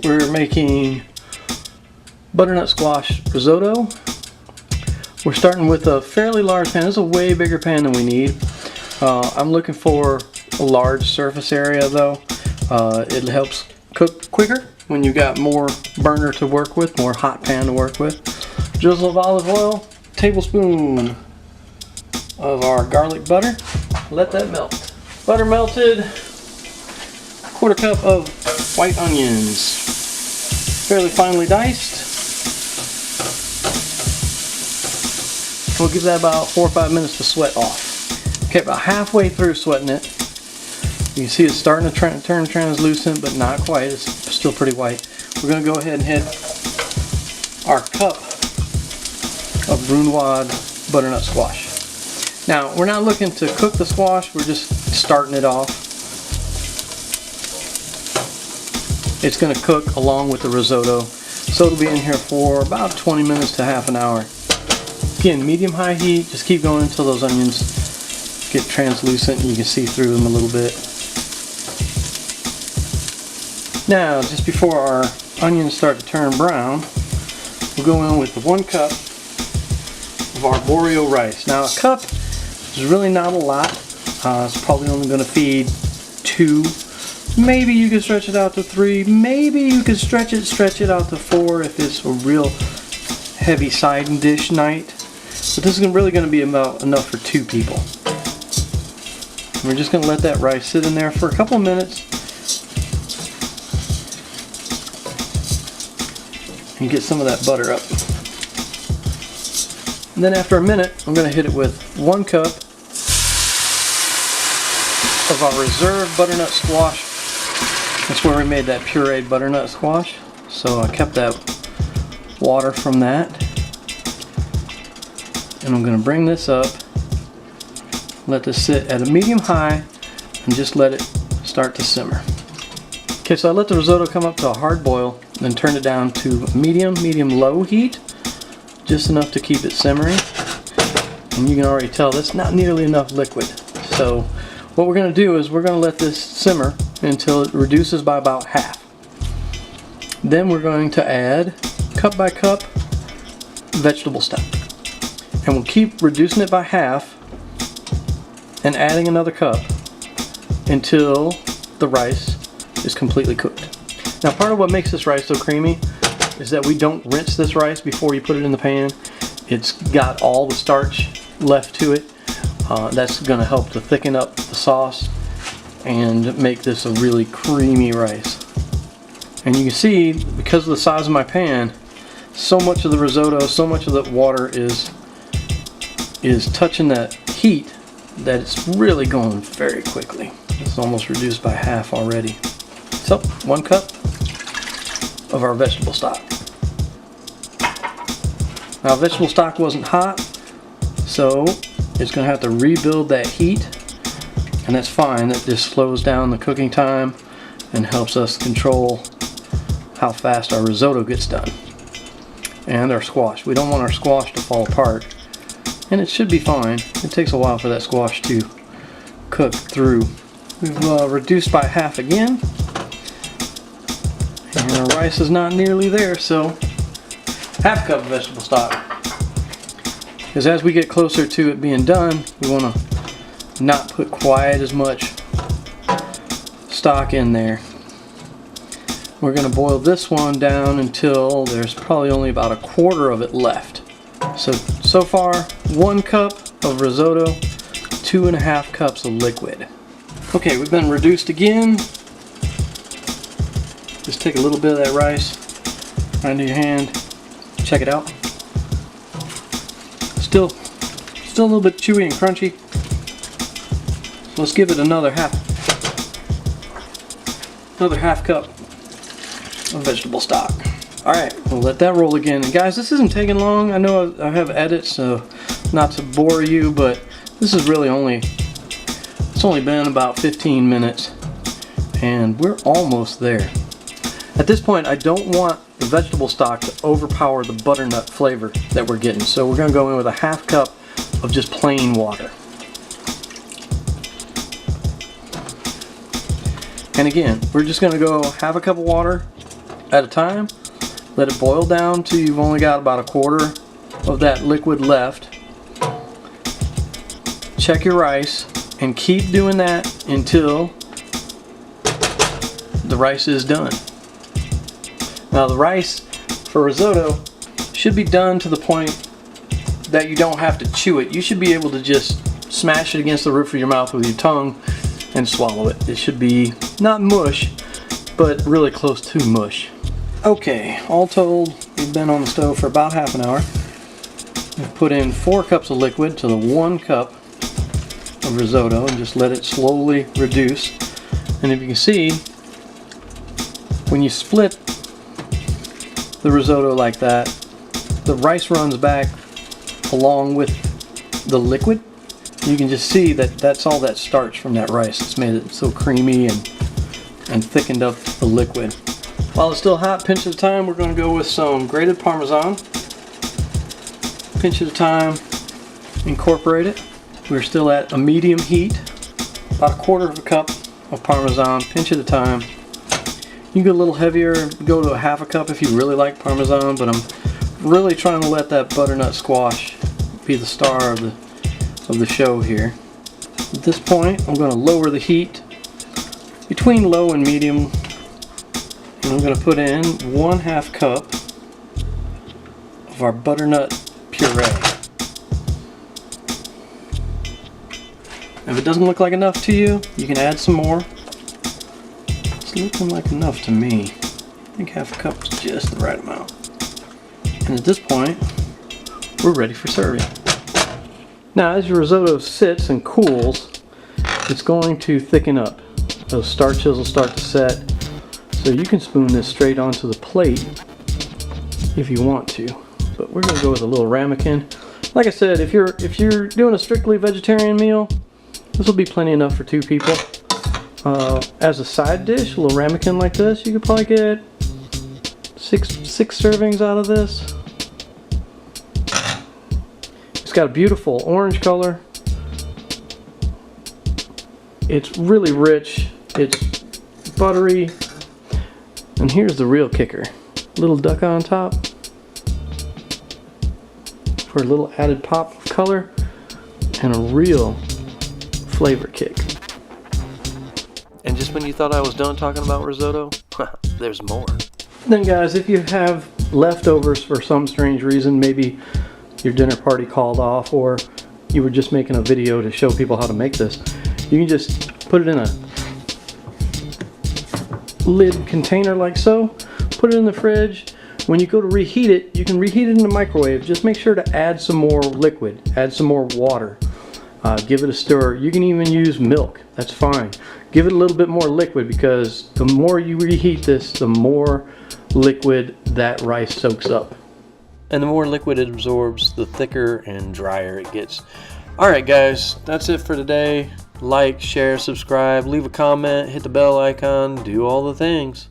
we're making butternut squash risotto. We're starting with a fairly large pan. This is a way bigger pan than we need. I'm looking for a large surface area though. It helps cook quicker when you got more burner to work with, more hot pan to work with. Drizzle of olive oil, tablespoon of our garlic butter. Let that melt. Butter melted, quarter cup of white onions, fairly finely diced. We'll give that about 4 or 5 minutes to sweat off. Okay, about halfway through sweating it, you can see it's starting to turn translucent, but not quite. It's still pretty white. We're going to go ahead and hit our cup of Brunoise butternut squash. Now, we're not looking to cook the squash, we're just starting it off. It's going to cook along with the risotto, so it'll be in here for about 20 minutes to half an hour. Again, medium-high heat, just keep going until those onions get translucent and you can see through them a little bit. Now, just before our onions start to turn brown, we'll go in with the 1 cup of arborio rice. Now, a cup is really not a lot. It's probably only going to feed 2. Maybe you can stretch it out to 3. Maybe you can stretch it out to 4 if it's a real heavy side dish night. But this is really going to be about enough for 2 people. And we're just going to let that rice sit in there for a couple of minutes and get some of that butter up. And then after a minute, I'm going to hit it with 1 cup of our reserve butternut squash. That's where we made that pureed butternut squash. So I kept that water from that. And I'm going to bring this up, let this sit at a medium-high, and just let it start to simmer. Okay, so I let the risotto come up to a hard boil, then turn it down to medium-low heat, just enough to keep it simmering. And you can already tell that's not nearly enough liquid. So what we're going to do is we're going to let this simmer until it reduces by about half. Then we're going to add cup by cup vegetable stock. And we'll keep reducing it by half and adding another cup until the rice is completely cooked. Now, part of what makes this rice so creamy is that we don't rinse this rice before you put it in the pan. It's got all the starch left to it. That's going to help to thicken up the sauce and make this a really creamy rice. And you can see, because of the size of my pan, so much of the risotto, so much of the water is touching that heat that it's really going very quickly. It's almost reduced by half already. So, 1 cup of our vegetable stock. Now, vegetable stock wasn't hot, so it's going to have to rebuild that heat, and that's fine. That just slows down the cooking time and helps us control how fast our risotto gets done. And our squash. We don't want our squash to fall apart. And it should be fine. It takes a while for that squash to cook through. We've reduced by half again. And our rice is not nearly there, so half cup of vegetable stock. Because as we get closer to it being done, we want to not put quite as much stock in there. We're going to boil this one down until there's probably only about 1/4 of it left. So far, 1 cup of risotto, 2.5 cups of liquid. Okay, we've been reduced again. Just take a little bit of that rice right into your hand. Check it out. Still a little bit chewy and crunchy. So let's give it another half cup of vegetable stock. Alright, we'll let that roll again. And guys, this isn't taking long. I know I have edits, so not to bore you, but this is really it's only been about 15 minutes and we're almost there. At this point, I don't want the vegetable stock to overpower the butternut flavor that we're getting, so we're going to go in with a half cup of just plain water. And again, we're just going to go half a cup of water at a time. Let it boil down till you've only got about a quarter of that liquid left. Check your rice and keep doing that until the rice is done. Now the rice for risotto should be done to the point that you don't have to chew it. You should be able to just smash it against the roof of your mouth with your tongue and swallow it. It should be not mush, but really close to mush. Okay, all told, we've been on the stove for about half an hour. We've put in 4 cups of liquid to the 1 cup of risotto and just let it slowly reduce. And if you can see, when you split the risotto like that, the rice runs back along with the liquid. You can just see that that's all that starch from that rice. It's made it so creamy and thickened up the liquid. While it's still hot, pinch at a time, we're going to go with some grated Parmesan. Pinch at a time, incorporate it. We're still at a medium heat. About a quarter of a cup of Parmesan, pinch at a time. You can go a little heavier, go to a half a cup if you really like Parmesan, but I'm really trying to let that butternut squash be the star of the show here. At this point, I'm going to lower the heat between low and medium. And I'm going to put in 1/2 cup of our butternut puree. If it doesn't look like enough to you, you can add some more. It's looking like enough to me. I think 1/2 cup is just the right amount. And at this point, we're ready for serving. Now, as your risotto sits and cools, it's going to thicken up. Those starches will start to set. So you can spoon this straight onto the plate if you want to, but we're going to go with a little ramekin. Like I said, if you're doing a strictly vegetarian meal, this will be plenty enough for 2 people. As a side dish, a little ramekin like this, you could probably get six servings out of this. It's got a beautiful orange color. It's really rich. It's buttery. And here's the real kicker. Little duck on top for a little added pop of color and a real flavor kick. And just when you thought I was done talking about risotto, there's more. Then guys, if you have leftovers for some strange reason, maybe your dinner party called off or you were just making a video to show people how to make this, you can just put it in a lid container like so, put it in the fridge. When you go to reheat it, you can reheat it in the microwave. Just make sure to add some more liquid, add some more water, give it a stir. You can even use milk, that's fine. Give it a little bit more liquid because the more you reheat this, the more liquid that rice soaks up. And the more liquid it absorbs, the thicker and drier it gets. Alright guys, that's it for today. Like, share, subscribe, leave a comment, hit the bell icon, do all the things.